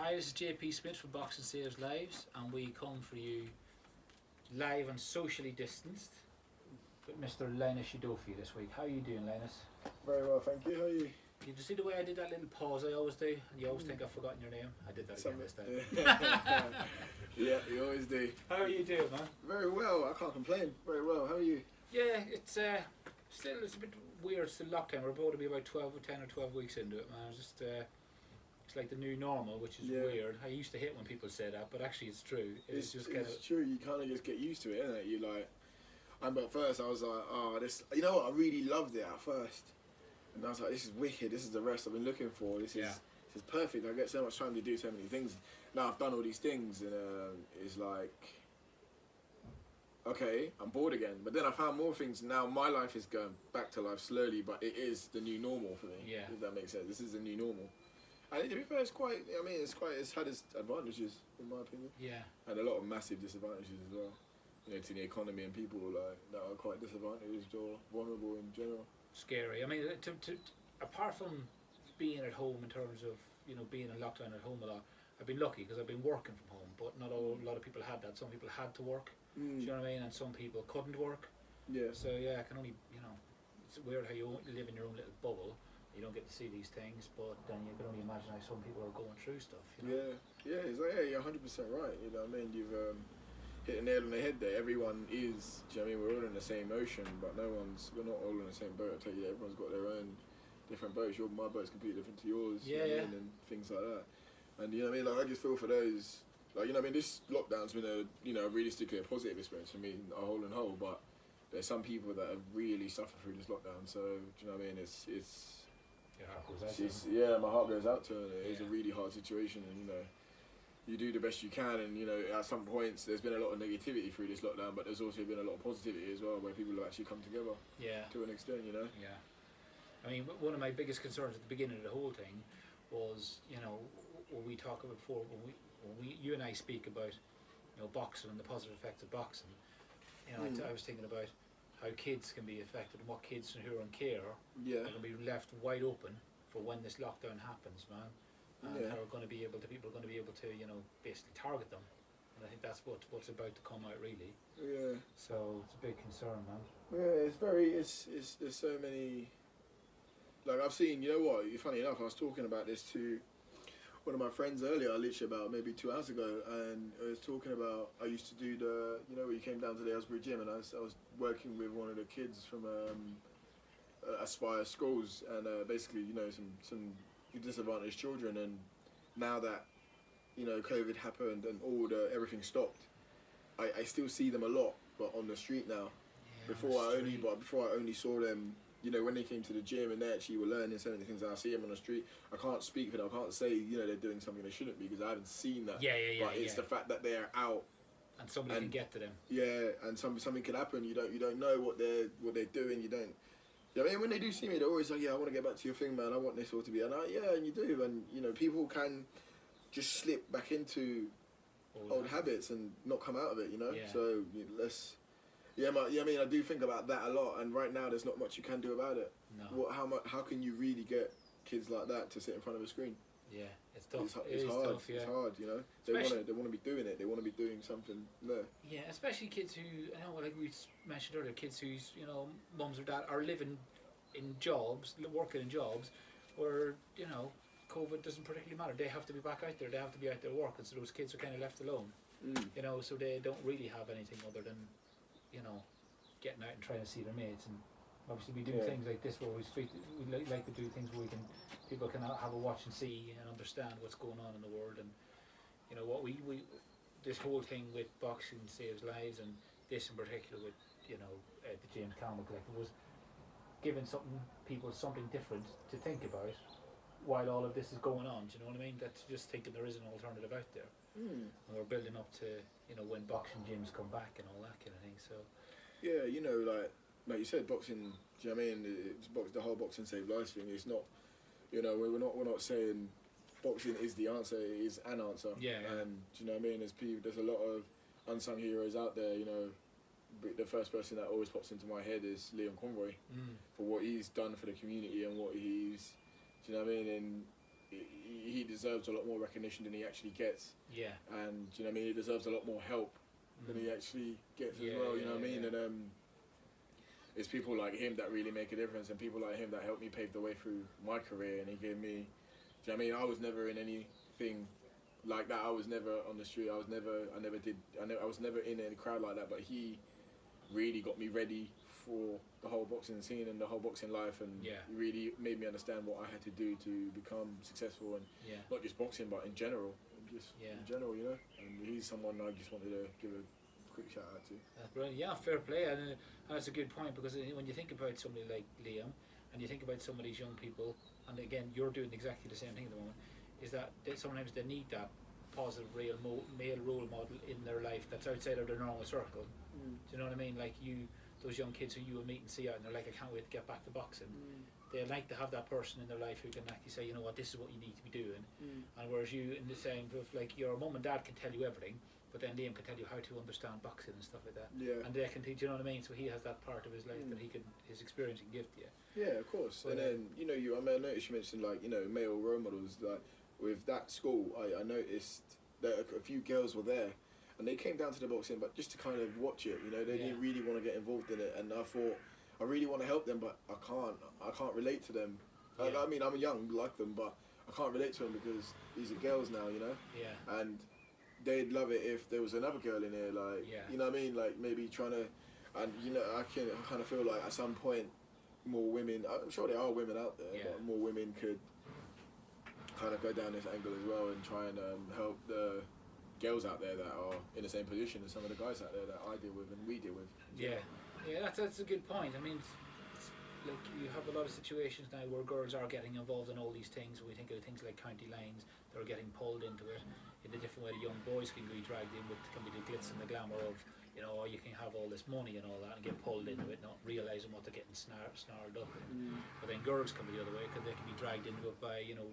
Hi, this is JP Smith from Boxing Saves Lives, and we come for you live and socially distanced with Mr. Linus Udofia this week. How are you doing, Linus? Very well, thank you. How are you? Did you see the way I did that little pause I always do? And you always think I've forgotten your name. I did that again this time. Yeah, you always do. How are you doing, man? Very well. I can't complain. Very well. How are you? Yeah, it's still it's a bit weird. It's still lockdown. We're about to be about 10 or 12 weeks into it, man. It's like the new normal, which is weird. I used to hate when people say that, but actually it's true. It's true. You kind of just get used to it, isn't it? You like. At first I was like, oh, this. You know what? I really loved it at first, and I was like, this is wicked. This is the rest I've been looking for. This is perfect. I get so much time to do so many things. Now I've done all these things, and it's like, okay, I'm bored again. But then I found more things. Now my life is going back to life slowly, but it is the new normal for me. Yeah. If that makes sense. This is the new normal. And to be fair, it's quite. I mean, it's had its advantages, in my opinion. Yeah. And a lot of massive disadvantages as well. You know, to the economy and people like that are quite disadvantaged or vulnerable in general. Scary. I mean, apart from being at home in terms of being in lockdown at home a lot, I've been lucky because I've been working from home. But not a lot of people had that. Some people had to work. Do you know what I mean? And some people couldn't work. Yeah. So yeah, I can only it's weird how you live in your own little bubble. You don't get to see these things, but then you can only imagine how some people are going through stuff. You know? Yeah, it's like, you're 100% right. You know what I mean? You've hit a nail on the head there. Everyone is. Do you know what I mean? We're all in the same ocean, but we're not all in the same boat. I tell you, everyone's got their own different boats. My boat's completely different to yours. Yeah, you know what I mean? And things like that. And you know what I mean? Like I just feel for those. Like, you know what I mean? This lockdown's been realistically a positive experience for me, a whole and whole. But there's some people that have really suffered through this lockdown. So do you know what I mean? My heart goes out to her. It's a really hard situation, and you do the best you can. And at some points there's been a lot of negativity through this lockdown, but there's also been a lot of positivity as well, where people have actually come together. Yeah. To an extent, Yeah. I mean, one of my biggest concerns at the beginning of the whole thing was, what we talk about before, you and I speak about, boxing and the positive effects of boxing. I was thinking about how kids can be affected and what kids who are on care are going to be left wide open for when this lockdown happens, man. And how people are going to be able to, basically target them. And I think that's what's about to come out, really. Yeah. So it's a big concern, man. Yeah, there's so many. Like I've seen, funny enough, I was talking about this to one of my friends earlier, literally about maybe 2 hours ago, and I was talking about, I used to do where you came down to the Aylesbury gym, and I was working with one of the kids from Aspire schools, and basically, some disadvantaged children, and now that, COVID happened and everything stopped, I still see them a lot, but on the street now. Yeah, before I only saw them, when they came to the gym and they actually were learning so many things. And I see them on the street. I can't speak for them. I can't say, they're doing something they shouldn't be, because I haven't seen that. Yeah. But it's the fact that they're out. And somebody can get to them. Yeah, and something can happen. You don't know what they're doing. You don't. I mean, when they do see me, they're always like, "Yeah, I want to get back to your thing, man. I want this all to be." And and you do, and people can just slip back into old habits and not come out of it. Yeah. So let's. Yeah, I mean, I do think about that a lot, and right now there's not much you can do about it. No. How can you really get kids like that to sit in front of a screen? Yeah, it's tough. It's hard. Tough, yeah. It's hard, They want to be doing it. They want to be doing something there. Yeah, especially kids who, like we mentioned earlier, kids whose mums or dad are living in jobs, working in jobs, where COVID doesn't particularly matter. They have to be back out there. They have to be out there working. So those kids are kind of left alone. So they don't really have anything other than getting out and trying to see their mates. And obviously we do things like this where we like to do things where people can have a watch and see and understand what's going on in the world. And what we this whole thing with Boxing Saves Lives, and this in particular with the James Campbell Collective, was giving people something different to think about while all of this is going on. Do you know what I mean? That's just thinking there is an alternative out there. And we're building up to when boxing gyms come back and all that kind of thing. So yeah, like you said, boxing. Do you know what I mean? The whole Boxing Save Lives thing is not. We're not saying boxing is the answer. It is an answer. Yeah. And do you know what I mean? There's a lot of unsung heroes out there. The first person that always pops into my head is Liam Conroy for what he's done for the community and what he's. Do you know what I mean? And he deserves a lot more recognition than he actually gets. Yeah. And you know what I mean, he deserves a lot more help than he actually gets as well. You know what I mean? Yeah. And it's people like him that really make a difference, and people like him that helped me pave the way through my career. And he gave me, do you know what I mean? I was never in anything like that. I was never on the street. I was never in any crowd like that. But he really got me ready for the whole boxing scene and the whole boxing life, and he really made me understand what I had to do to become successful, and not just boxing, but in general, in general, you know. And he's someone I just wanted to give a quick shout out to. That's brilliant. Yeah, fair play, and that's a good point, because when you think about somebody like Liam, and you think about some of these young people, and again, you're doing exactly the same thing at the moment, is that sometimes they need that positive male role model in their life that's outside of their normal circle. Do you know what I mean? Like those young kids who you will meet and see out, and they're like, I can't wait to get back to boxing. They like to have that person in their life who can actually say, you know what, this is what you need to be doing. And whereas you, in the same, like your mum and dad can tell you everything, but then Liam can tell you how to understand boxing and stuff like that. Yeah. And they can teach, you know what I mean? So he has that part of his life that his experience can give to you. Yeah, of course. But, and then, you know, I noticed you mentioned, like, you know, male role models. Like, with that school, I noticed that a few girls were there, and they came down to the boxing, but just to kind of watch it, you know, they didn't really want to get involved in it. And I thought, I really want to help them, but I can't relate to them. I mean, I'm young like them, but I can't relate to them because these are girls now, you know? Yeah. And they'd love it if there was another girl in here, like, you know what I mean? Like, maybe trying to, and, you know, I kind of feel like at some point, more women, I'm sure there are women out there, but more women could kind of go down this angle as well and try and help the girls out there that are in the same position as some of the guys out there that I deal with and we deal with. Yeah, that's a good point. I mean, it's like you have a lot of situations now where girls are getting involved in all these things. We think of things like county lines, they're getting pulled into it in a different way. The young boys can be dragged in with, can be the glitz and the glamour of, you know, you can have all this money and all that and get pulled into it, not realising what they're getting snarled up in. But then girls can be the other way, because they can be dragged into it by, you know,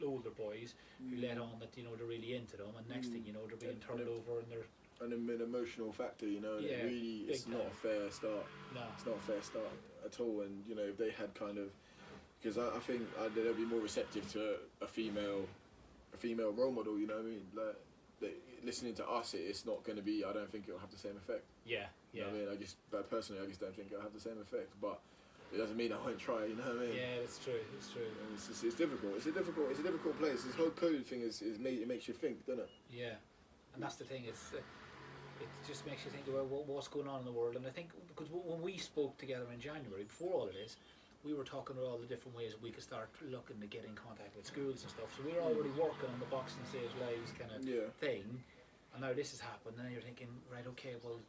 older boys who let on that, you know, they're really into them, and next thing you know, they're being turned over and they're... And an emotional factor, you know, and it really, it's not a fair start. No. It's not a fair start at all. And, you know, if they had kind of... Because I think they'd be more receptive to a female role model, you know what I mean? Like, listening to us, it's not going to be, I don't think it'll have the same effect. Yeah, You know what I mean? But personally, I just don't think it'll have the same effect. But it doesn't mean I won't try, you know what I mean? Yeah, it's true. And it's difficult. It's a difficult place. This whole code thing it makes you think, doesn't it? Yeah, and that's the thing. It just makes you think about what's going on in the world. And I think because when we spoke together in January before all of this, we were talking about all the different ways that we could start looking to get in contact with schools and stuff. So we were already working on the Boxing Saves Lives kind of thing. And now this has happened, and then you're thinking, right, okay, well,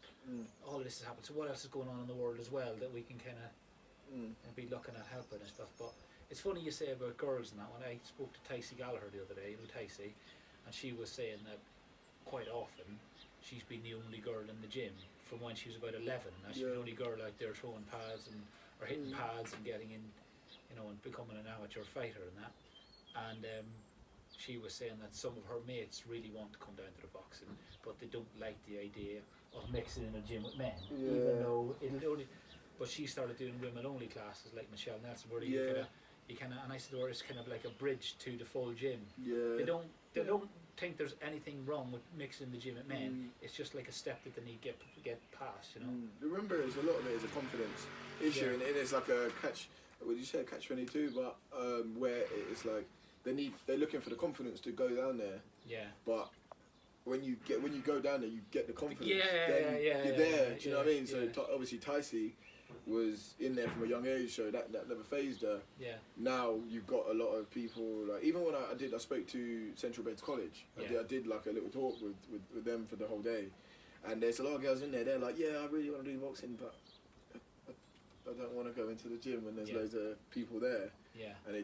all of this has happened. So what else is going on in the world as well that we can kind of be looking at helping and stuff? But it's funny you say about girls and that. When I spoke to Ticey Gallagher the other day, Ticey, and she was saying that quite often she's been the only girl in the gym from when she was about 11. Now she's the only girl out there throwing pads or hitting pads and getting in, you know, and becoming an amateur fighter and that. And she was saying that some of her mates really want to come down to the boxing, but they don't like the idea of mixing in a gym with men, even though it'll only. But she started doing women only classes like Michelle Nelson, where you kind of, and I said to her, it's kind of like a bridge to the full gym. They don't think there's anything wrong with mixing the gym with men. It's just like a step that they need to get past, you know. Remember, a lot of it is a confidence issue, and it's like a catch. Would you say catch-22? But where it's like they're looking for the confidence to go down there. Yeah. But when you go down there, you get the confidence. You're there. Do you know what I mean? So obviously, Ticey was in there from a young age, so that never phased her. Yeah. Now you've got a lot of people, like, even when I spoke to Central Beds College. I did like a little talk with them for the whole day, and there's a lot of girls in there. They're like, yeah, I really want to do boxing, but I don't want to go into the gym when there's loads of people there. Yeah. And you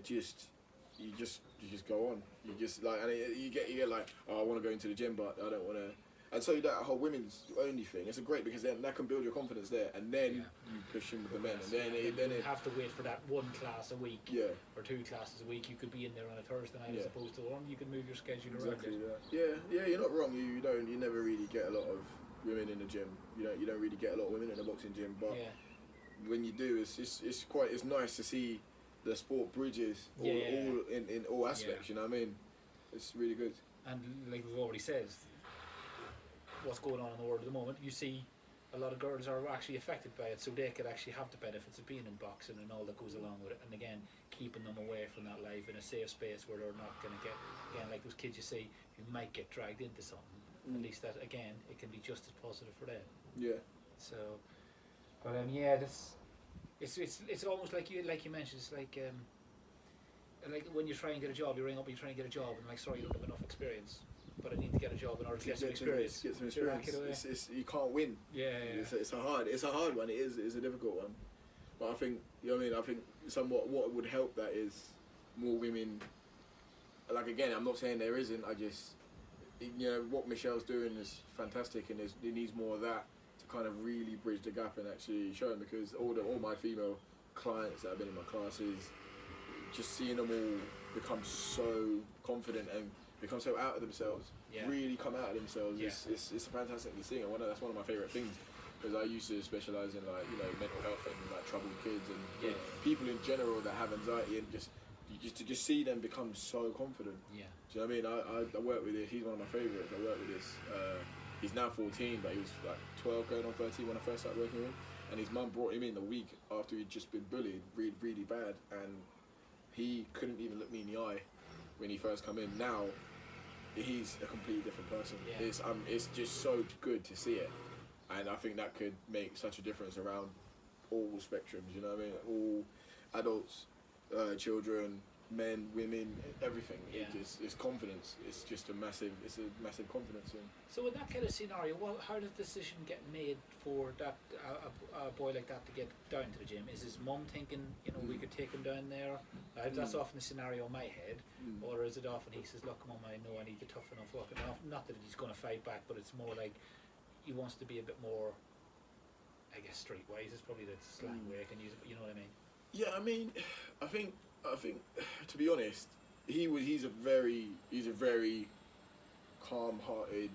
just go on. You just like, and you get like, oh, I want to go into the gym, but I don't want to. And so that whole women's only thing, it's great because then that can build your confidence there, and then you push in with the men, and then you have to wait for that one class a week, or 2 classes a week. You could be in there on a Thursday night as opposed to one. You can move your schedule around it. Yeah, you're not wrong. You never really get a lot of women in the gym. You don't really get a lot of women in the boxing gym, but when you do, it's nice to see the sport bridges all in all aspects. You know what I mean? It's really good. And like we've already said, what's going on in the world at the moment, you see a lot of girls are actually affected by it, so they could actually have the benefits of being in boxing and all that goes along with it. And again, keeping them away from that life in a safe space where they're not going to get, again, like those kids you see who might get dragged into something. At least that, again, it can be just as positive for them. Yeah. So, but yeah, that's it's almost like you mentioned. It's like when you try and get a job, you ring up and you try and get a job, and like, sorry, you don't have enough experience, but I need to get a job in order to get some experience. Get some experience. It's, you can't win. Yeah. It's a hard one. It's a difficult one. But I think, you know what I mean. I think somewhat what would help that is more women. Like, again, I'm not saying there isn't. I just, you know, what Michelle's doing is fantastic, and it needs more of that to kind of really bridge the gap and actually show them, because all my female clients that have been in my classes, just seeing them all become so confident and become so out of themselves, really come out of themselves, it's fantastic to see, and that's one of my favourite things, because I used to specialise in, like, you know, mental health and like troubled kids and people in general that have anxiety, and just to just see them become so confident. Yeah. Do you know what I mean? I work with this. He's one of my favourites. I work with this. He's now 14, but he was like 12 going on 13 when I first started working with him. And his mum brought him in the week after he'd just been bullied really, really bad. And he couldn't even look me in the eye when he first come in. Now, he's a completely different person. Yeah. It's just so good to see it. And I think that could make such a difference around all spectrums, you know what I mean? All adults, children, men, women, everything. Yeah. It's confidence. It's a massive confidence thing. So in that kind of scenario, how did the decision get made for that a boy like that to get down to the gym? Is his mum thinking, you know, we could take him down there? That's often the scenario in my head. Or is it often he says, look, mum, I know I need to toughen up. Not that he's going to fight back, but it's more like he wants to be a bit more, I guess, streetwise is probably the slang way I can use it, but you know what I mean? Yeah, I mean, I think to be honest, he's a very calm-hearted.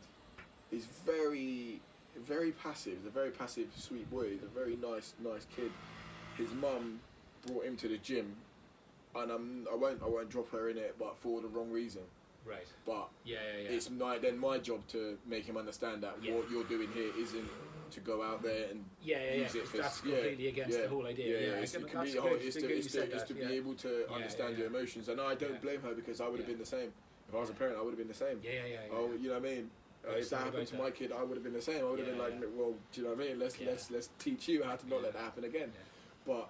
He's very passive. He's a very passive, sweet boy. He's a very nice kid. His mum brought him to the gym, and I won't drop her in it, but for the wrong reason. Right. But it's then my job to make him understand that what you're doing here isn't to go out there and use it for. That's completely against the whole idea. It's to be able to understand your emotions, and I don't blame her, because I would have been the same. If I was a parent, I would have been the same. Oh, you know what I mean? If that happened to my kid, I would have been the same. I would have been like, well, do you know what I mean? Let's teach you how to not let that happen again. But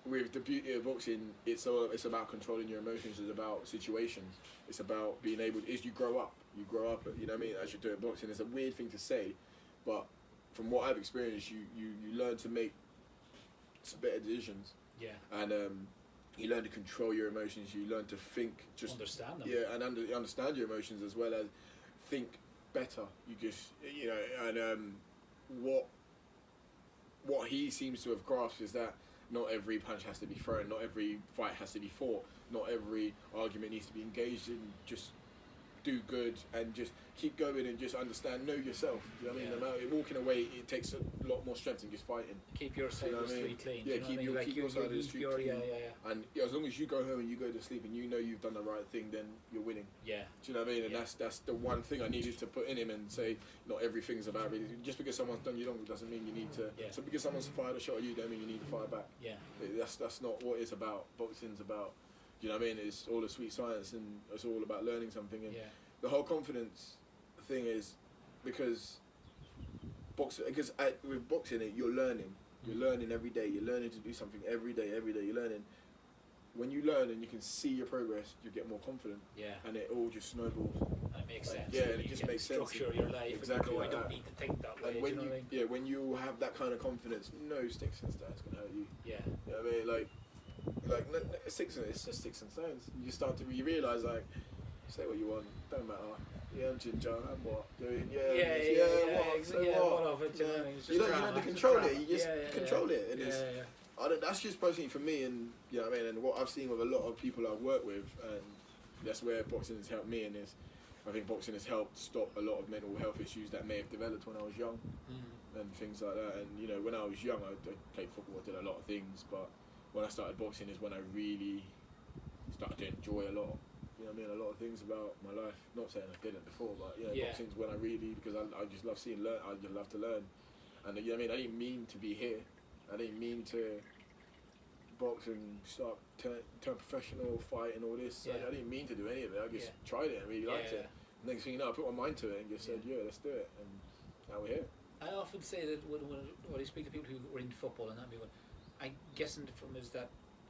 with the beauty of boxing, it's about controlling your emotions. It's about situations. It's about being able. You grow up. You know what I mean? As you're doing boxing, it's a weird thing to say, but from what I've experienced, you learn to make some better decisions. Yeah. And you learn to control your emotions. You learn to think, just understand them. Yeah, and understand your emotions as well as think better. You just, you know, and what he seems to have grasped is that not every punch has to be thrown, not every fight has to be fought, not every argument needs to be engaged in. Just do good and just keep going and just understand, know yourself. You know what I mean? Walking away, it takes a lot more strength than just fighting. Keep your side of the street clean. Yeah, keep your side of the street clean. And as long as you go home and you go to sleep and you know you've done the right thing, then you're winning. Yeah. Do you know what I mean? And that's the one thing I needed to put in him and say, not everything's about really. Just because someone's done you wrong doesn't mean you need to. Yeah. So because someone's fired a shot at you, don't mean you need to fire back. Yeah. That's not what it's about. Boxing's about. You know what I mean? It's all a sweet science, and it's all about learning something. And the whole confidence thing is because with boxing, you're learning. You're learning every day. You're learning to do something every day. You're learning. When you learn and you can see your progress, you get more confident. Yeah. And it all just snowballs. That makes sense. Yeah, and it just makes sense. Structure your life. Exactly. And you go, I don't need to think that way. And when you have that kind of confidence, no sticks and stones can hurt you. Yeah. You know what I mean? It's just sticks and stones. You realise, like, say what you want, don't matter. Yeah, I'm ginger, I'm what? Doing, what of it? You don't have to control it, you just control it. And that's just personally for me, and you know what I mean, and what I've seen with a lot of people I've worked with, and that's where boxing has helped me, and I think boxing has helped stop a lot of mental health issues that may have developed when I was young, and things like that. And you know, when I was young, I played football, I did a lot of things, but when I started boxing is when I really started to enjoy a lot. You know what I mean? A lot of things about my life. Not saying I didn't before, but boxing's when I really, because I just love I just love to learn. And you know what I mean? I didn't mean to be here. I didn't mean to box and turn professional, fight and all this. Yeah. I didn't mean to do any of it. I just tried it and really liked it. Next thing you know, I put my mind to it and just said, let's do it. And now we're here. I often say that when I speak to people who are into football and that, I guess from is that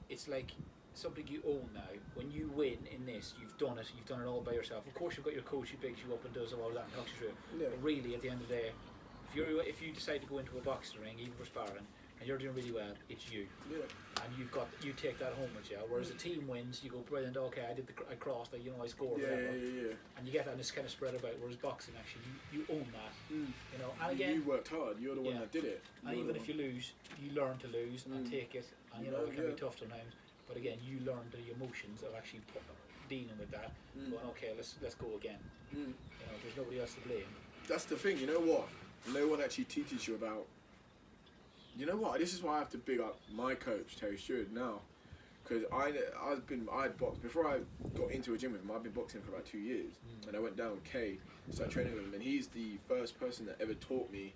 it's like something you own now. When you win in this, you've done it all by yourself. Of course, you've got your coach who picks you up and does all that and talks you through. Yeah. But really, at the end of the day, if you decide to go into a boxing ring, even for sparring, and you're doing really well, it's you. Yeah. And you take that home with you. Whereas a team wins, you go brilliant. Okay, I crossed. I scored. Yeah. And you get that, and it's kind of spread about. Whereas boxing, actually, you own that. Mm. You know, and again, you worked hard. You're the one that did it. And even if you lose, you learn to lose and take it. And it can be tough sometimes. But again, you learn the emotions of actually dealing with that. Going, okay, let's go again. You know, there's nobody else to blame. That's the thing. You know what? No one actually teaches you about. You know what? This is why I have to big up my coach Terry Stewart now, because I'd boxed before I got into a gym with him. I've been boxing for about 2 years, and I went down with Kay, started training with him, and he's the first person that ever taught me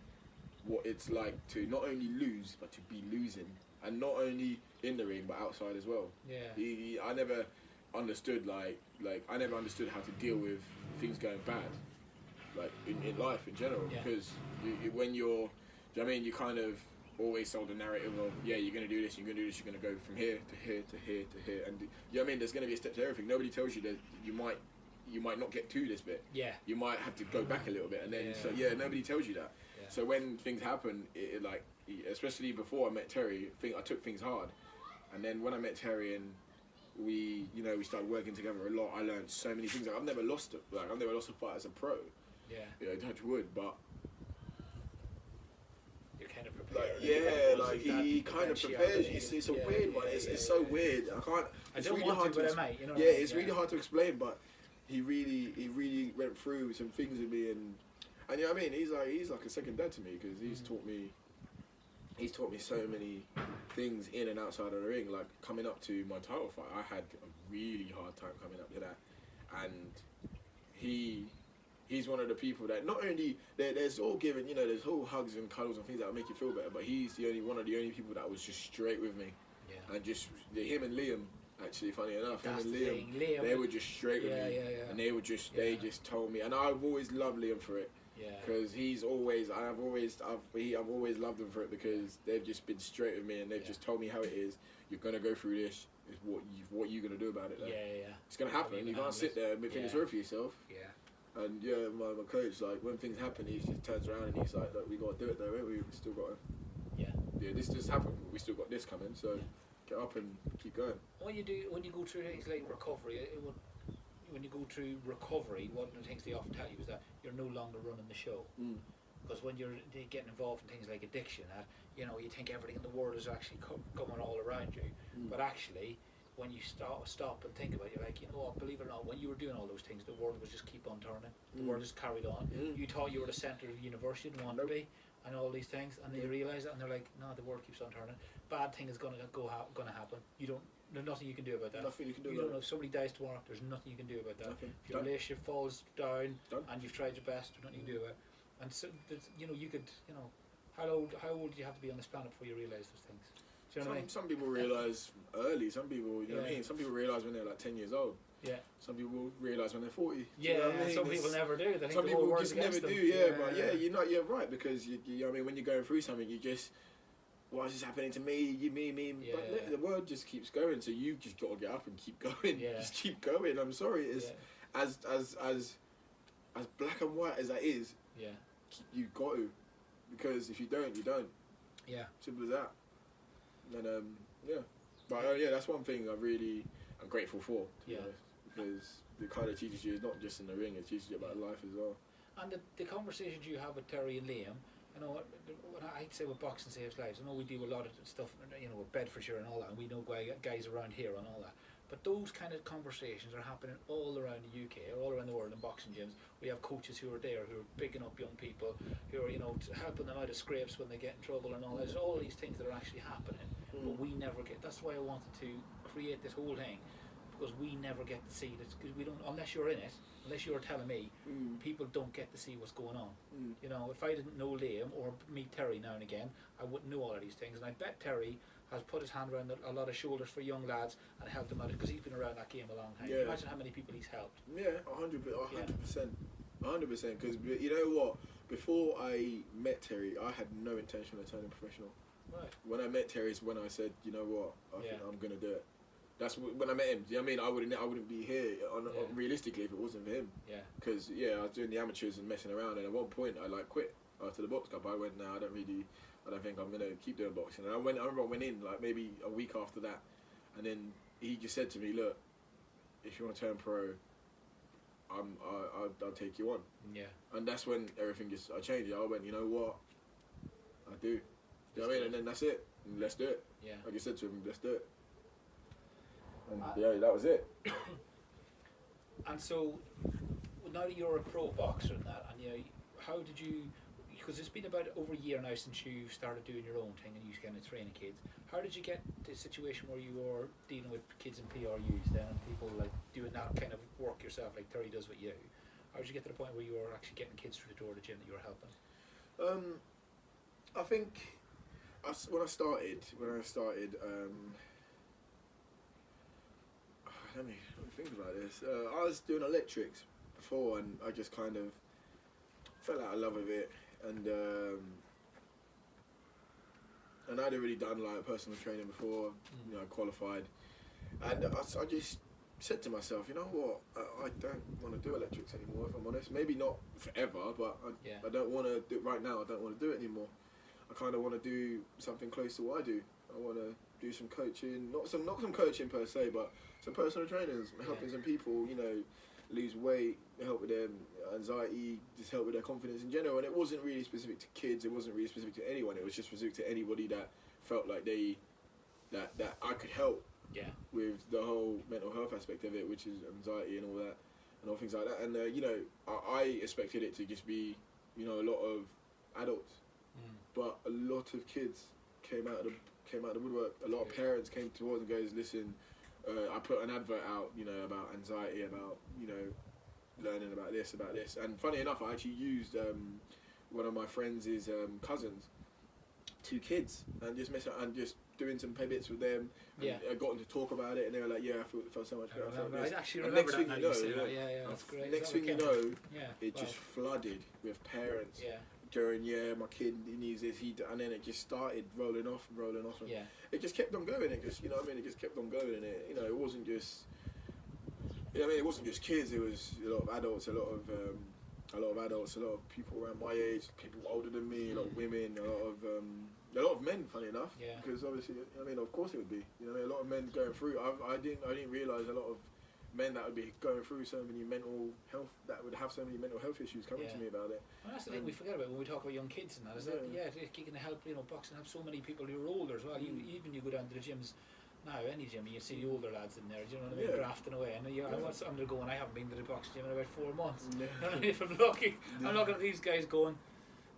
what it's like to not only lose but to be losing, and not only in the ring but outside as well. Yeah. I never understood I never understood how to deal with things going bad, like in life in general, because when you're, do you know what I mean? You kind of always sold the narrative of you're gonna do this, you're gonna go from here to here to here to here, and you know what I mean? There's gonna be a step to everything. Nobody tells you that you might not get to this bit. Yeah. You might have to go back a little bit, and then nobody tells you that. Yeah. So when things happen, it like especially before I met Terry, I took things hard, and then when I met Terry and we started working together a lot, I learned so many things. Like I've never lost a fight as a pro. Yeah. You know, touch wood, but. Kind of prepared. He kind of prepares you. It's a weird one. It's so weird. It's really hard to explain. It's really hard to explain. But he really went through some things with me, and you know what I mean. He's like a second dad to me, because he's taught me so many things in and outside of the ring. Like coming up to my title fight, I had a really hard time coming up to that, and he's one of the people that not only there's all given, there's whole hugs and cuddles and things that make you feel better, but he's one of the only people that was just straight with me. Yeah. And just him and Liam, actually, funny enough, that's him and Liam, they were just straight with me. And they just told me, and I've always loved Liam for it. Yeah. Because I've always loved them for it, because they've just been straight with me, and they've just told me how it is. You're gonna go through this. Is what you gonna do about it? Though. It's gonna happen. You can't sit there and feel sorry for yourself. Yeah. And my coach, like when things happen, he just turns around and he's like, "Look, we gotta do it though. We still got to." Yeah. This just happened. We still got this coming. So get up and keep going. When you go through things like recovery, when you go through recovery, one of the things they often tell you is that you're no longer running the show. Because when you're getting involved in things like addiction, you think everything in the world is actually coming all around you, but actually, when you stop and think about it, you're like, believe it or not, when you were doing all those things, the world was just keep on turning. The world just carried on. You thought you were the centre of the universe, you didn't want to be, and all these things, and then you realise that, and they're like, no, the world keeps on turning. Bad thing is gonna happen. There's nothing you can do about that. Nothing you can do. You don't know if somebody dies tomorrow. There's nothing you can do about that. Nothing. If your relationship falls down, Done. and you've tried your best, there's nothing you can do about it. And so, you could, how old do you have to be on this planet before you realise those things? Do you know what I mean? Some people realise early. Some people, you know what I mean. Some people realise when they're like 10 years old. Yeah. Some people realise when they're 40. Yeah. You know what I mean? Some people never do. They think some the whole people world's just never against do. them. But you're right, because you know what I mean, when you're going through something, you just, why is this happening to me? Me. Yeah. But the world just keeps going, so you just got to get up and keep going. Yeah. Just keep going. I'm sorry, it's as black and white as that is. Yeah. You got to, because if you don't, you don't. Yeah. Simple as that. And but that's one thing I'm grateful for. To be honest, because it kind of teaches you, not just in the ring, it teaches you about life as well. And the conversations you have with Terry and Liam, what I'd say with boxing saves lives. I know we do a lot of stuff, with Bedfordshire and all that, and we know guys around here and all that. But those kind of conversations are happening all around the UK, or all around the world in boxing gyms. We have coaches who are there, who are bigging up young people, who are, helping them out of scrapes when they get in trouble and all that. There's all these things that are actually happening. but we never get. That's why I wanted to create this whole thing, because we never get to see this, because we don't, unless you're in it, unless you're telling me, people don't get to see what's going on. You know, if I didn't know Liam or meet Terry now and again, I wouldn't know all of these things. And I bet Terry has put his hand around a lot of shoulders for young lads and helped them out, because he's been around that game a long time. Yeah. Imagine how many people he's helped. Yeah, 100%. 100%. Because you know what? Before I met Terry, I had no intention of turning professional. Right. When I met Terry is when I said, you know what, I think I'm gonna do it. That's when I met him. Do you know what I mean? I wouldn't be here realistically if it wasn't for him. Yeah. Because I was doing the amateurs and messing around, and at one point I quit after the box cup. I went, I don't think I'm gonna keep doing boxing. And I remember I went in maybe a week after that, and then he just said to me, look, if you want to turn pro, I'll take you on. Yeah. And that's when everything I changed. I went, you know what, I do. Do you know what I mean? And then that's it. And let's do it. Yeah. Like I said to him, let's do it. And that was it. And so, now that you're a pro boxer and that, and how did you? Because it's been about over a year now since you started doing your own thing and you kind of training kids. How did you get to a situation where you were dealing with kids in PRUs then, and people like doing that kind of work yourself, like Terry does with you? How did you get to the point where you were actually getting kids through the door of the gym that you were helping? I think when I started, let me think about this. I was doing electrics before, and I just kind of fell out of love with it, and I'd already done like personal training before, qualified, and I just said to myself, you know what, I don't want to do electrics anymore, if I'm honest. Maybe not forever, but I don't want to do it right now. I don't want to do it anymore. I kind of want to do something close to what I do. I want to do some coaching, not some coaching per se, but some personal trainers, helping some people, lose weight, help with their anxiety, just help with their confidence in general. And it wasn't really specific to kids. It wasn't really specific to anyone. It was just specific to anybody that felt like that I could help. Yeah. With the whole mental health aspect of it, which is anxiety and all that, and all things like that. And I expected it to just be, a lot of adults, but a lot of kids came out of the woodwork. A lot of parents came towards and goes, listen, I put an advert out, about anxiety, about learning about this. And funny enough, I actually used one of my friends' cousins, 2 kids, and just just doing some bits with them. And I got them to talk about it, and they were like, "Yeah, I felt so much better." I actually remember that now you say that. Yeah, that's great. Next thing you know, it just flooded with parents. Yeah. Going, my kid needs this, and then it just started rolling off, and it just kept on going. It just, it just kept on going, and it wasn't just, it wasn't just kids. It was a lot of adults, a lot of people around my age, people older than me, a lot of women, a lot of men. Funny enough, because obviously, of course it would be. A lot of men going through. I didn't realise a lot of men that would be going through so many mental health, that would have so many mental health issues coming to me about it. Well, that's the thing we forget about when we talk about young kids and that, is that you can help, boxing have so many people who are older as well. Even you go down to the gyms now, any gym, you see the older lads in there, do you know what I mean, grafting away. And I was undergoing, I haven't been to the boxing gym in about 4 months. You know what I mean? If I'm lucky, I'm looking at these guys going,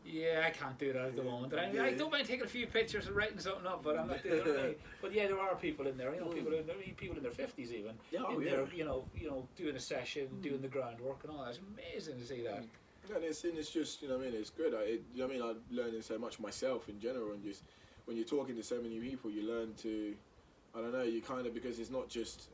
I can't do that at the moment. And I don't mind taking a few pictures and writing something up, but I'm not doing it. But there are people in there, people in their 50s even, there, doing a session, doing the groundwork and all that. It's amazing to see that. And it's just, it's good. I'm learning so much myself in general, and just when you're talking to so many people, you learn to, I don't know, you kind of, because it's not just,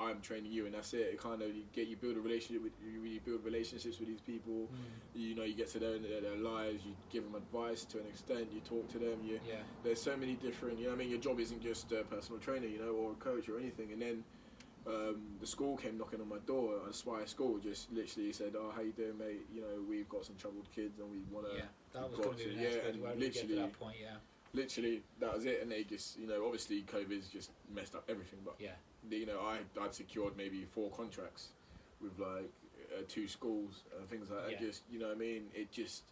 I'm training you and that's it. It kind of, you build a relationship you build relationships with these people. You get to know their lives. You give them advice to an extent. You talk to them. There's so many different. Your job isn't just a personal trainer, or a coach or anything. And then the school came knocking on my door. Aspire School just literally said, "Oh, how you doing, mate? We've got some troubled kids and we want to." That was going to be the next bit. Where we get to that point, Literally, that was it, and they just, obviously COVID's just messed up everything, but, I'd secured maybe 4 contracts with, 2 schools and things like that, just, it just,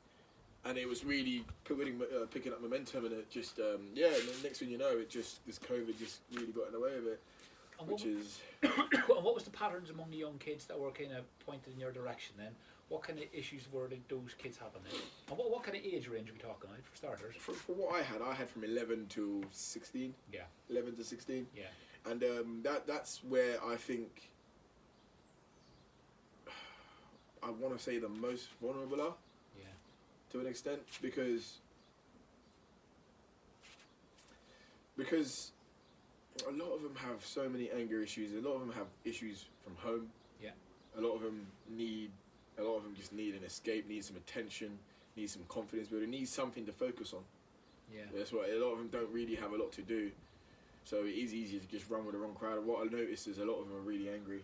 and it was really picking up momentum, and it just, and the next thing you know, it just, this COVID just really got in the way of it. which is. And what was the patterns among the young kids that were kind of pointed in your direction then? What kind of issues were those kids having then? And what kind of age range are we talking about for starters? For what I had from 11 to 16. Yeah. 11 to 16. Yeah. And that's where I think I want to say the most vulnerable are. Yeah. To an extent, because a lot of them have so many anger issues. A lot of them have issues from home. Yeah. A lot of them just need an escape, need some attention, need some confidence building, need something to focus on. Yeah. That's why a lot of them don't really have a lot to do. So it is easy to just run with the wrong crowd. And what I noticed is a lot of them are really angry.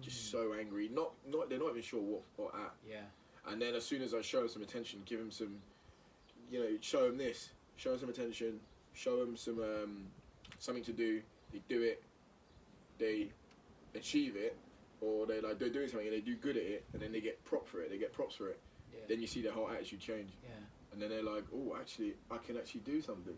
Just so angry. Not they're not even sure what at. Yeah. And then as soon as I show them some attention, give them some, show them this, show them some attention, show them some something to do. They do it, they achieve it, or they're doing something and they do good at it, and then they get props for it. Yeah. Then you see their whole attitude change. Yeah. And then they're like, oh, actually, I can actually do something.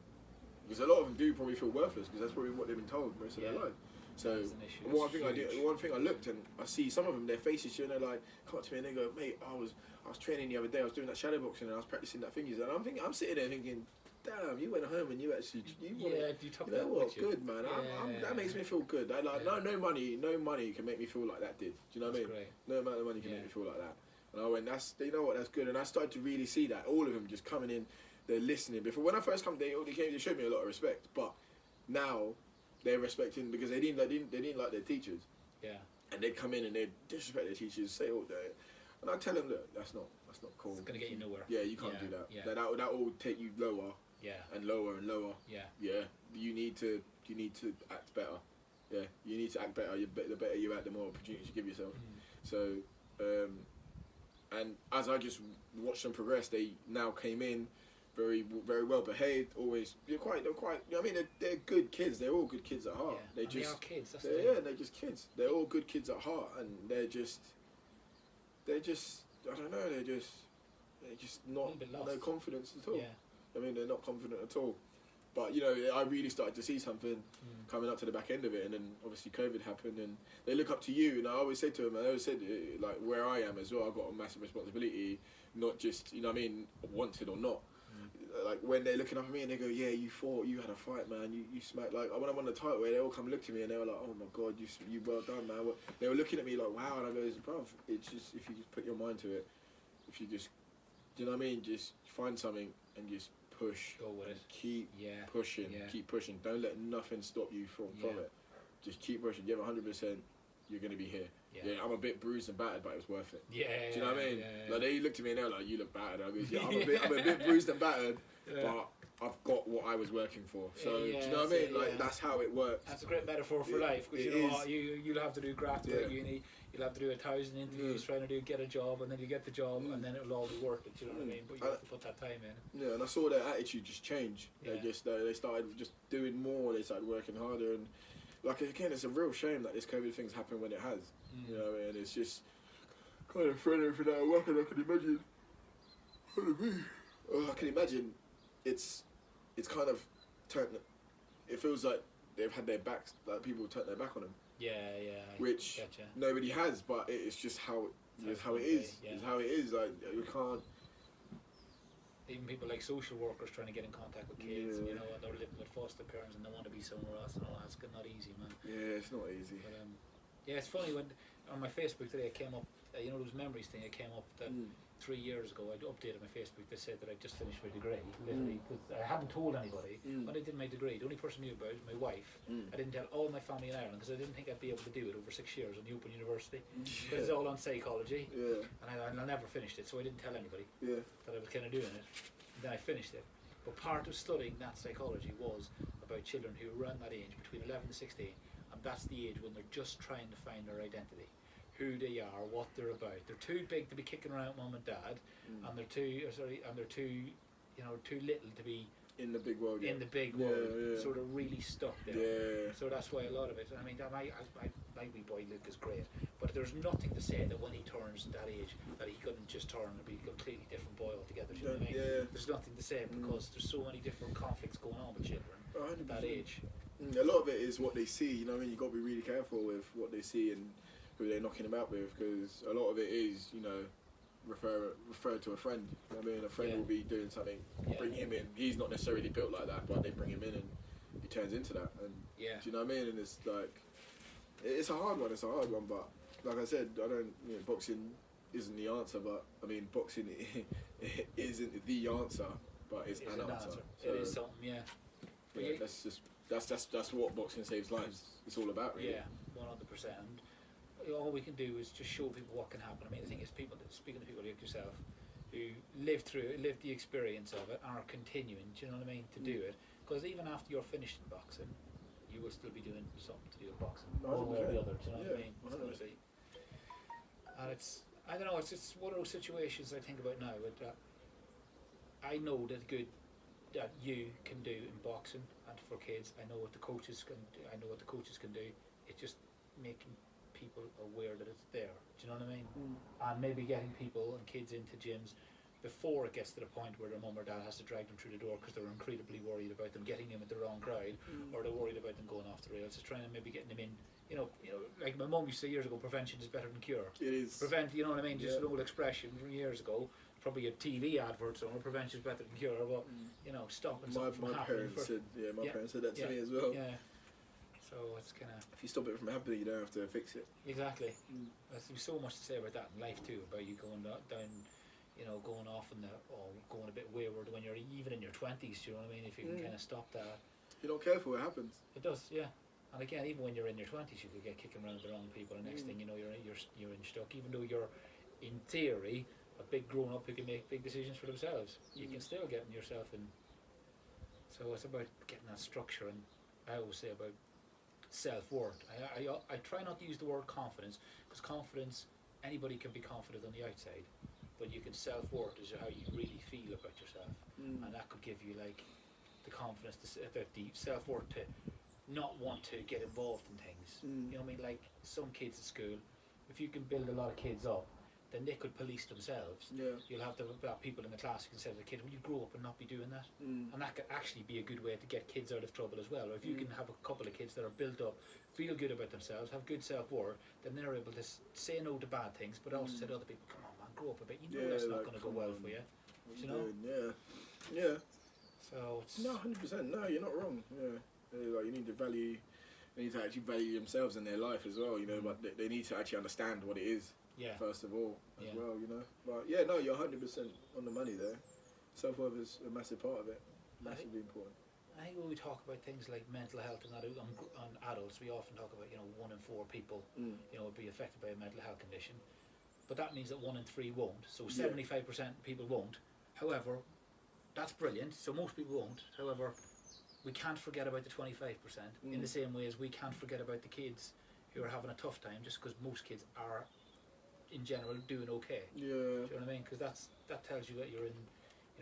Because a lot of them do probably feel worthless because that's probably what they've been told most of their life. So one thing I looked and I see some of them, their faces, and they're like, come up to me and they go, mate, I was training the other day, I was doing that shadow boxing and I was practicing that thingies, and I'm sitting there thinking, damn, you went home and you took that what good, man. That makes me feel good. No money can make me feel like that did. Do you know what I mean? Great. No amount of money can make me feel like that. And I went, that's good. And I started to really see that all of them just coming in, they're listening. Before when I first come, they showed me a lot of respect, but now they're respecting because they didn't like their teachers. Yeah. And they'd come in and they'd disrespect their teachers, say all day, and I tell them that that's not cool. It's gonna get you nowhere. Yeah, you can't do that. Yeah. That will take you lower. Yeah. And lower and lower. Yeah. Yeah. You need to act better. Yeah. You need to act better. The better you act, the more opportunities you give yourself. So, and as I just watched them progress, they now came in very well behaved. Always, they're quite. I mean, they're good kids. They're all good kids at heart. Yeah. They are kids. That's they're just kids. They're all good kids at heart, and they're just. I don't know. They're just not no confidence at all. Yeah. I mean, they're not confident at all. But I really started to see something coming up to the back end of it, and then obviously COVID happened, and they look up to you. And I always said to them, like where I am as well, I've got a massive responsibility, not just wanted or not. Like when they're looking up at me and they go, yeah, you fought, you had a fight, man, you smacked. Like when I won the title, they all come look to me and they were like, oh my god, you well done, man. They were looking at me like, wow, and I goes, bruv, it's just if you just put your mind to it, if you just, do you know what I mean? Just find something and just push. Go with it. Keep pushing. Yeah. Keep pushing. Don't let nothing stop you from it. Just keep pushing. Give 100%. You're gonna be here. Yeah, I'm a bit bruised and battered, but it was worth it. Yeah. Do you know what I mean? Yeah. Like they looked at me and they were like, "You look battered." I goes, "Yeah, I'm a bit bruised and battered, but I've got what I was working for." So do you know what I mean? Like that's how it works. That's a great metaphor for life, because you know what, you'll have to do graft at uni. You'll have to do 1,000 interviews trying to get a job, and then you get the job, and then it'll all be worth it. You know what I mean? But you have to put that time in. Yeah, and I saw their attitude just change. Yeah. They started just doing more. They started working harder, and like again, it's a real shame that this COVID thing's happened when it has. You know what I mean? It's just kind of thrown everything out of whack, and I can imagine. I can imagine it's kind of turned. It feels like they've had their backs, like people turned their back on them. Yeah. Which nobody has, but it's just how it's how it is. Yeah. It's how it is. Like we can't. Even people like social workers trying to get in contact with kids, and, and they're living with foster parents and they want to be somewhere else, and all that's not easy, man. Yeah, it's not easy. But yeah, it's funny when on my Facebook today it came up. Those memories thing. It came up that 3 years ago I updated my Facebook. They said that I just finished my degree, literally, because I hadn't told anybody when I did my degree. The only person who knew about it was my wife. I didn't tell all my family in Ireland because I didn't think I'd be able to do it over 6 years at the Open University, because it's all on psychology. Yeah. And I never finished it, so I didn't tell anybody that I was kind of doing it. And then I finished it. But part of studying that psychology was about children who were around that age, between 11 and 16, and that's the age when they're just trying to find their identity. Who they are, what they're about. They're too big to be kicking around mum and dad, and they're too little to be in the big world. In the big world, so they're really stuck there. Yeah. So that's why a lot of it. I mean, my wee boy Luke is great, but there's nothing to say that when he turns that age that he couldn't just turn and be a completely different boy altogether. Do you know what I mean? There's nothing to say because there's so many different conflicts going on with children at that age. A lot of it is what they see. You know what I mean? You got to be really careful with what they see and who they're knocking about with, because a lot of it is, you know, refer to a friend. You know what I mean? A friend will be doing something, bring him in. He's not necessarily built like that, but they bring him in and he turns into that. And do you know what I mean? And it's like, it's a hard one. It's a hard one, but like I said, I don't. You know, boxing isn't the answer, but I mean, boxing isn't the answer, but it's an answer. So, it is something, yeah. Yeah, that's what boxing saves lives. It's all about, really. Yeah, 100%. All we can do is just show people what can happen. I mean, the thing is, speaking to people like yourself, who lived the experience of it, are continuing. Do you know what I mean? To do it, because even after you're finished in boxing, you will still be doing something to do with boxing, one way or the other. Do you know what I mean? It's going to be, and I don't know. It's one of those situations I think about now. That I know that you can do in boxing and for kids. I know what the coaches can do. It's just making people aware that it's there. Do you know what I mean? And maybe getting people and kids into gyms before it gets to the point where their mum or dad has to drag them through the door because they're incredibly worried about them getting in with the wrong crowd, or they're worried about them going off the rails. Just trying to maybe getting them in. You know, like my mum used to say years ago, prevention is better than cure. It is. Prevent, you know what I mean? Just an old expression from years ago. Probably a TV advert somewhere, prevention is better than cure, but you know, stopping something from happening. My parents said that to me as well. Yeah. So it's kind of. If you stop it from happening, you don't have to fix it. Exactly. There's so much to say about that in life too, about you going down, you know, going off or going a bit wayward when you're even in your 20s. You know what I mean? If you can kind of stop that. If you're not careful, it happens. It does, yeah. And again, even when you're in your 20s, you could get kicking around the wrong people, and next thing you know, you're in stuck. Even though you're, in theory, a big grown up who can make big decisions for themselves, you can still get yourself in. So it's about getting that structure, and I always say about self-worth. I try not to use the word confidence, because confidence, anybody can be confident on the outside, but you can self-worth is how you really feel about yourself, and that could give you like the confidence, the self-worth to not want to get involved in things. You know what I mean? Like some kids at school, if you can build a lot of kids up, then they could police themselves. You'll have people in the class who can say to the kid, will you grow up and not be doing that? And that could actually be a good way to get kids out of trouble as well. Or if you can have a couple of kids that are built up, feel good about themselves, have good self-worth, then they're able to say no to bad things, but also say to other people, come on man, grow up a bit, you know that's not going to go well for you. You know? Yeah. So it's... No, 100%, no, you're not wrong. Yeah. Like, you need to actually value themselves in their life as well, you know, but they need to actually understand what it is. First of all, as well, you know. But yeah, no, you're 100% on the money there. Self-worth is a massive part of it. Massively important. I think when we talk about things like mental health and on adults, we often talk about 1 in 4 people would be affected by a mental health condition, but that means that 1 in 3 won't. So 75% people won't. However, that's brilliant. So most people won't. However, we can't forget about the 25%. In the same way as we can't forget about the kids who are having a tough time, just because most kids are, in general, doing okay. Do you know what I mean? Because that tells you that you're in,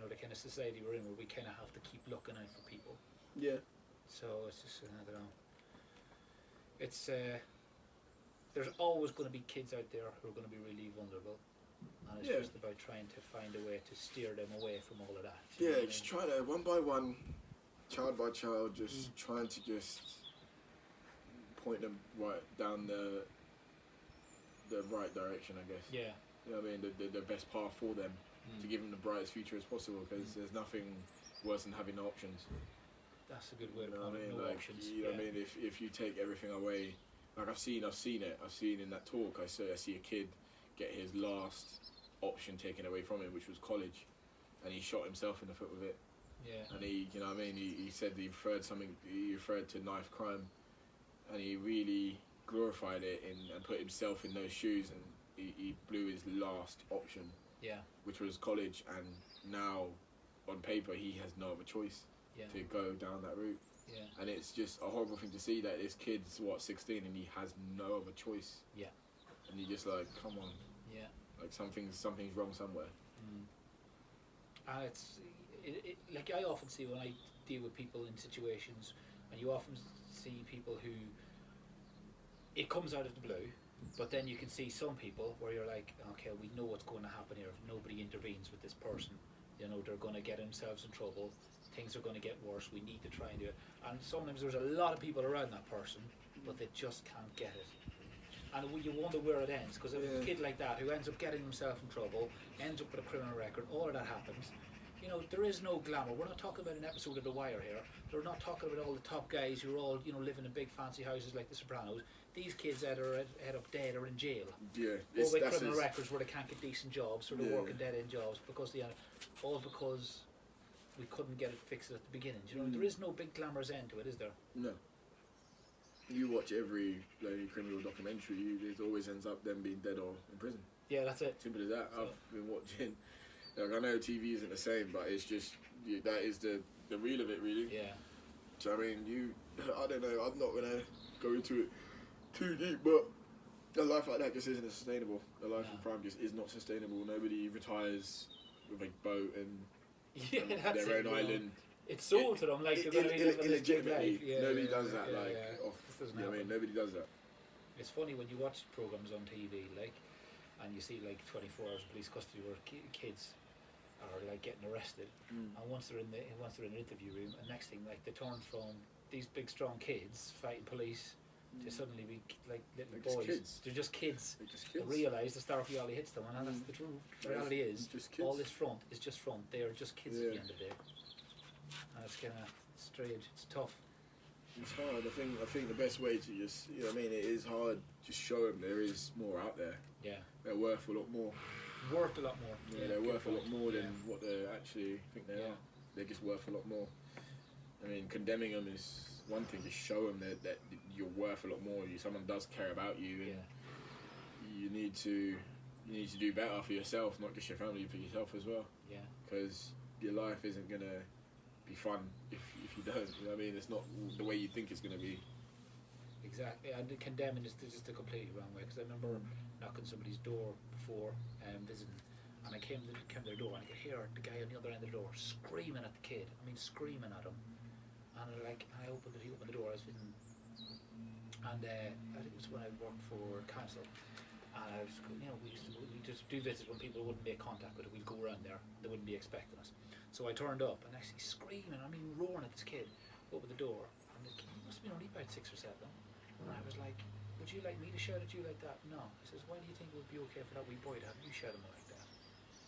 the kind of society we're in, where we kind of have to keep looking out for people. So it's just, I don't know. It's there's always going to be kids out there who are going to be really vulnerable, and it's just about trying to find a way to steer them away from all of that. Just try to, one by one, child by child, just trying to point them right down the right direction, I guess. You know what I mean? The best path for them, to give them the brightest future as possible, because there's nothing worse than having no options. That's a good way to put it. No options. You know what I mean? If you take everything away, like I've seen in that talk. I see a kid get his last option taken away from him, which was college, and he shot himself in the foot with it. And he, you know what I mean? He said he referred to knife crime, and he really glorified it and put himself in those shoes, and he blew his last option, which was college, and now on paper he has no other choice to go down that route. And it's just a horrible thing to see that this kid's 16 and he has no other choice. And you just like, come on. Like something's wrong somewhere. And it's like I often see when I deal with people in situations, and you often see people who it comes out of the blue, but then you can see some people where you're like, okay, we know what's going to happen here. If nobody intervenes with this person, they're going to get themselves in trouble. things are going to get worse. We need to try and do it. And sometimes there's a lot of people around that person, but they just can't get it. And you wonder where it ends, because if a kid like that who ends up getting himself in trouble, ends up with a criminal record, all of that happens. You know, there is no glamour. We're not talking about an episode of The Wire here. We're not talking about all the top guys who are all, you know, living in big fancy houses like The Sopranos. These kids either head up dead or in jail. Yeah, or with criminal records where they can't get decent jobs, or they're working dead end jobs because all because we couldn't get it fixed at the beginning. Do you know, there is no big glamorous end to it, is there? No. You watch every criminal documentary, it always ends up them being dead or in prison. Yeah, that's it. Simple as that. So. I've been watching. Like, I know TV isn't the same, but it's just that is the real of it, really. Yeah. So I mean, I don't know. I'm not gonna go into it too deep, but a life like that just isn't sustainable. A life in crime just is not sustainable. Nobody retires with a boat and their own island. It's sold to them like they're going to be living this big life. Nobody does that. Nobody does that. It's funny when you watch programs on TV, like, and you see like 24 hours police custody where kids are like getting arrested, and once they're in the interview room, and next thing, like, they turn from these big strong kids fighting police to suddenly be like little boys. They're just kids. They realise the star reality hits them, and that's the truth. The reality is all this front is just front. They are just kids at the end of the day. And it's kind of strange. It's tough. It's hard. I think the best way to just, you know what I mean, it is hard. Just show them there is more out there. Yeah. They're worth a lot more. Worth a lot more. Yeah, they're worth a lot more than what they actually think they are. They're just worth a lot more. I mean, condemning them is one thing. Just show them that you're worth a lot more. Someone does care about you, and you need to do better for yourself, not just your family, for yourself as well. Yeah. Because your life isn't gonna be fun if you don't. You know what I mean? It's not the way you think it's gonna be. Exactly, and condemning is just a completely wrong way. Because I remember knocking somebody's door before visiting, and I came to their door, and I could hear the guy on the other end of the door screaming at the kid. I mean, screaming at him. And I opened the door. I was visiting, and I think it was when I worked for council. And I was, we just do visits when people wouldn't make contact with it. We'd go around there; they wouldn't be expecting us. So I turned up, and actually screaming, I mean, roaring at this kid, opened the door, and the kid must have been only about 6 or 7. And I was like, "Would you like me to shout at you like that?" No. I says, "Why do you think it would be okay for that wee boy to have you shout at him like that?"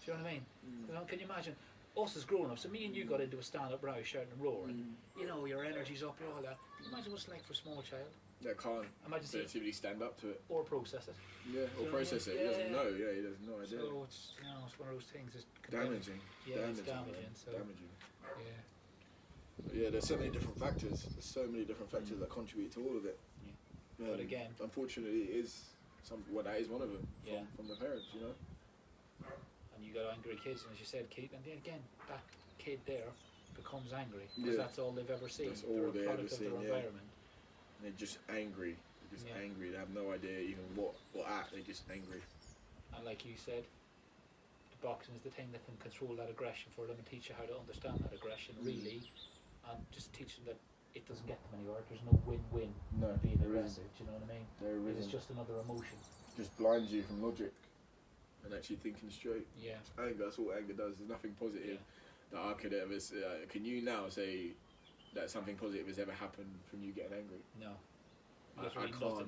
Do you know what I mean? Can you imagine us as grown-ups? So me and you got into a stand-up row, shouting and roaring. You know, your energy's up, you're all that. Can you imagine what it's like for a small child? They can't relatively stand up to it. Or process it. Yeah, or process it. He doesn't know. Yeah, he has no idea. So it's, it's one of those things. It's damaging. Yeah, it's damaging. So. Damaging. Yeah. Yeah, there's so many different factors. There's so many different factors that contribute to all of it. Yeah. But again, unfortunately, it is that is one of them. From the parents, you know. And you got angry kids, and as you said, Keith, and then again, that kid there becomes angry because that's all they've ever seen. That's all they've ever seen. Environment. They're just angry. They're just angry. They have no idea even what at. They're just angry. And like you said, the boxing is the thing that can control that aggression for them and teach you how to understand that aggression really, and just teach them that it doesn't get them anywhere. There's no win-win being aggressive. Do you know what I mean? It's just another emotion. Just blinds you from logic and actually thinking straight. Yeah. Anger. That's all anger does. There's nothing positive that I could ever. Can you now say that something positive has ever happened from you getting angry? No. I can't.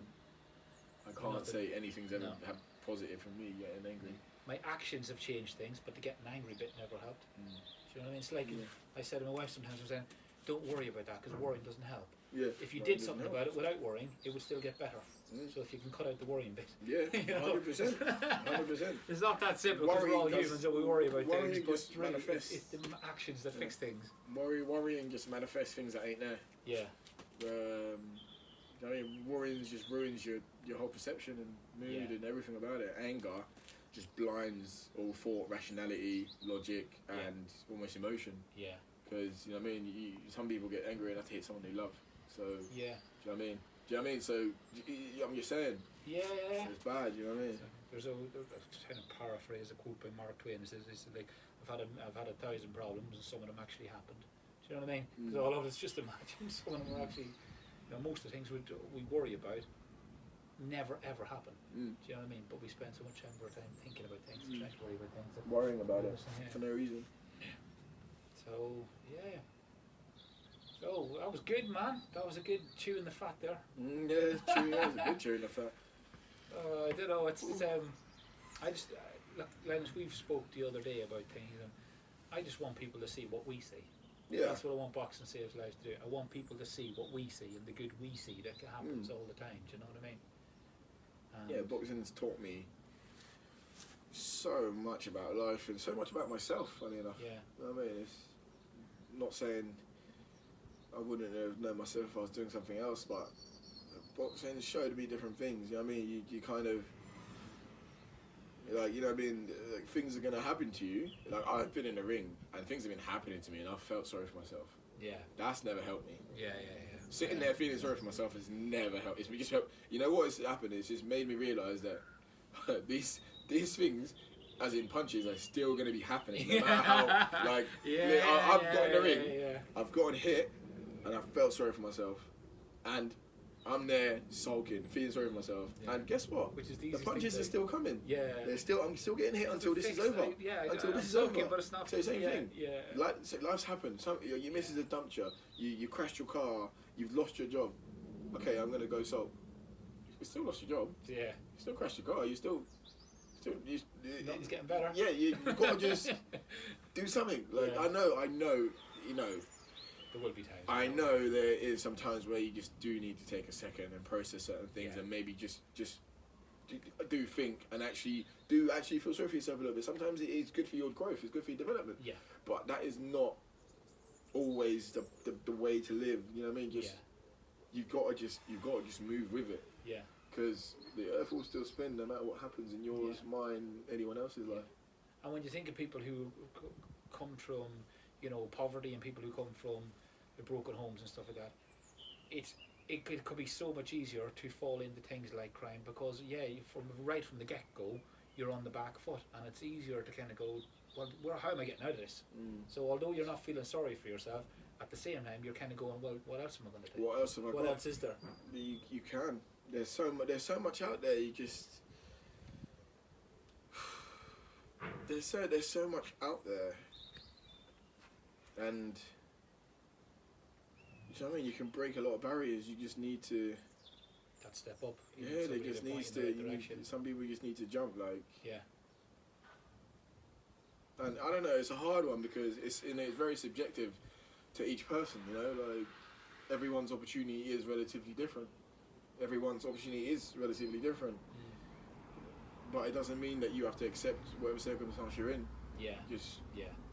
I can't say anything's ever had positive from me getting angry. My actions have changed things, but the getting angry bit never helped. Do you know what I mean? It's like I said to my wife sometimes, I'm saying, don't worry about that because worrying doesn't help. Yeah. If you did something about it without worrying, it would still get better. So if you can cut out the worrying bit. Yeah, 100%. 100%. It's not that simple because we're all humans and we worry about things, but it's the actions that fix things. Worrying just manifests things that ain't there. Yeah. I mean, worrying just ruins your whole perception and mood and everything about it. Anger just blinds all thought, rationality, logic, and almost emotion. Yeah. Because, you know what I mean, some people get angry enough to hit someone they love. So, do you know what I mean? Do you know what I mean? So, I'm just saying. Yeah. It's bad, you know what I mean? There's a kind of paraphrase, a quote by Mark Twain. It says, like, I've had 1,000 problems and some of them actually happened. Do you know what I mean? Because all of it's just imagined. Some of them are actually, most of the things we worry about never ever happen. Do you know what I mean? But we spend so much time thinking about things, trying to worry about things. Worrying about it for no reason. So, So that was good, man. That was a good chew in the fat there. Yeah, it's true. Yeah, it's a good tune, in fact. I don't know. It's I just look, Linus. We've spoke the other day about things, and I just want people to see what we see. Yeah. That's what I want Boxing Saves Lives to do. I want people to see what we see and the good we see that happens all the time. Do you know what I mean? Yeah, boxing's taught me so much about life and so much about myself, funny enough. Yeah. You know what I mean? It's not saying I wouldn't have known myself if I was doing something else, but boxing showed me different things. You know what I mean? You kind of, like, you know what I mean? Like, things are going to happen to you. Like, I've been in the ring and things have been happening to me and I've felt sorry for myself. Yeah. That's never helped me. Yeah. Sitting there feeling sorry for myself has never helped. It's just helped. You know what has happened? It's just made me realise that these things, as in punches, are still going to be happening. No matter how, like, I've got in the ring, I've gotten hit, and I've felt sorry for myself, and I'm there sulking, feeling sorry for myself. Yeah. And guess what? Which is the punches are still coming. Yeah. I'm still getting hit until this is over. Until this is over. But it's not. So same thing. Yeah. Like, so life's happened. Your missus has dumped you. You crashed your car. You've lost your job. Okay, I'm gonna go sulk. You still lost your job. Yeah. You still crashed your car. Nothing's getting better. Yeah, you've got to just do something. Like, I know, you know. There will be times. I know there is some times where you just do need to take a second and process certain things and maybe just do think and actually feel sorry for yourself a little bit. Sometimes it is good for your growth. It's good for your development. Yeah. But that is not always the way to live. You know what I mean? You've got to just move with it. Yeah. Because the earth will still spin no matter what happens in yours, mine, anyone else's life. And when you think of people who come from, you know, poverty and people who come from the broken homes and stuff like that, it could be so much easier to fall into things like crime because right from the get-go you're on the back foot and it's easier to kind of go, well, how am I getting out of this? So although you're not feeling sorry for yourself, at the same time you're kind of going, well, what else am I going to do? What else have I got? What else is there? You can. There's so much out there. You just there's so much out there, and you know what I mean. You can break a lot of barriers. You just need to. That step up. Yeah, they just need to. Some people just need to jump. Like. Yeah. And I don't know. It's a hard one because it's very subjective to each person. You know, like everyone's opportunity is relatively different. Everyone's opportunity is relatively different. But it doesn't mean that you have to accept whatever circumstance you're in. Yeah. You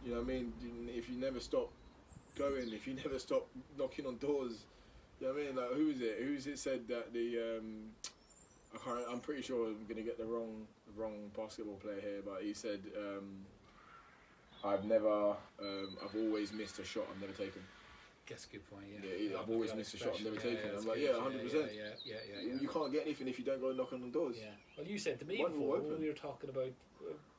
know what I mean? If you never stop going, if you never stop knocking on doors, you know what I mean? Like, who's it said that I'm pretty sure I'm going to get the wrong basketball player here, but he said, I've always missed a shot I've never taken. That's a good point, yeah. I've always missed a shot I've never taken. I'm like, 100%. Yeah. You can't get anything if you don't go knocking on doors. Yeah. Well, you said to me before, when we were talking about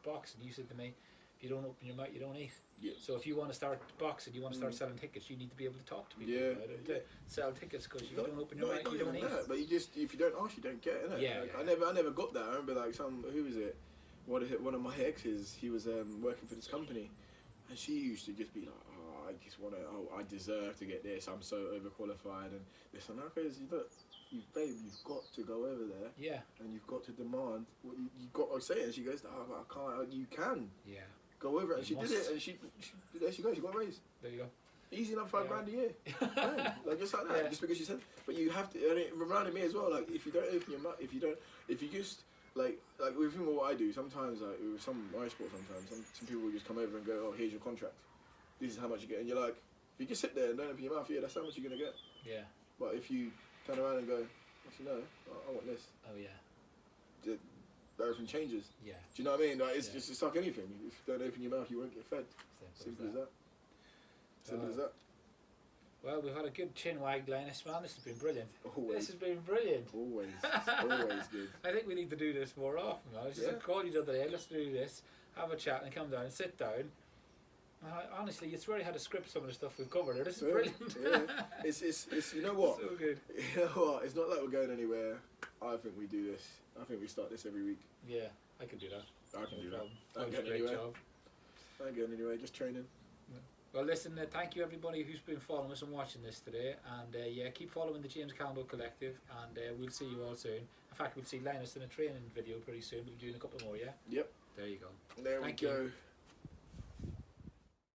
boxing, you said to me, if you don't open your mouth, you don't eat. Yeah. So if you want to start boxing, you want to start selling tickets, you need to be able to talk to people about it, to sell tickets, because you don't open your mouth, you don't eat. But if you don't ask, you don't get, innit? I never got that. I remember who was it? One of my exes, he was working for this company, and she used to just be like, I deserve to get this, I'm so overqualified and this and that. You've got to go over there. Yeah. And you've got to demand what you've got to say. And she goes, I can't. You can. Yeah. Go over it. And she did it. And she there she goes. She got raised. There you go. Easy enough, $5,000 a year. Like just like that. Yeah. Just because she said. But you have to. And it reminded me as well. Like if you don't open your mouth, if you just like with what I do. Sometimes like with some my sport. Sometimes some people will just come over and go, oh, here's your contract. This is how much you get, and you're like, if you just sit there and don't open your mouth, that's how much you're gonna get. Yeah. But if you turn around and go, actually no, I want this. Oh yeah. Everything changes. Yeah. Do you know what I mean? Like it's like anything. If you don't open your mouth, you won't get fed. Simple as that. Simple as that. Well, we've had a good chin wag, Linus, man. This has been brilliant. Always. This has been brilliant. Always. Always good. I think we need to do this more often, man. I was just call you the other day, let's do this, have a chat and come down and sit down. Honestly, you swear you had a script some of the stuff we've covered. This is brilliant. Yeah. It's you know what? So good. You know what? It's not like we're going anywhere. I think we do this. I think we start this every week. Yeah, I can do that. I can do that. That was a great job. I ain't going anywhere, just training. Yeah. Well, listen, thank you everybody who's been following us and watching this today, and yeah, keep following the James Campbell Collective, and we'll see you all soon. In fact, we'll see Linus in a training video pretty soon. We'll be doing a couple more, yeah? Yep. There you go. There Thank we you. go.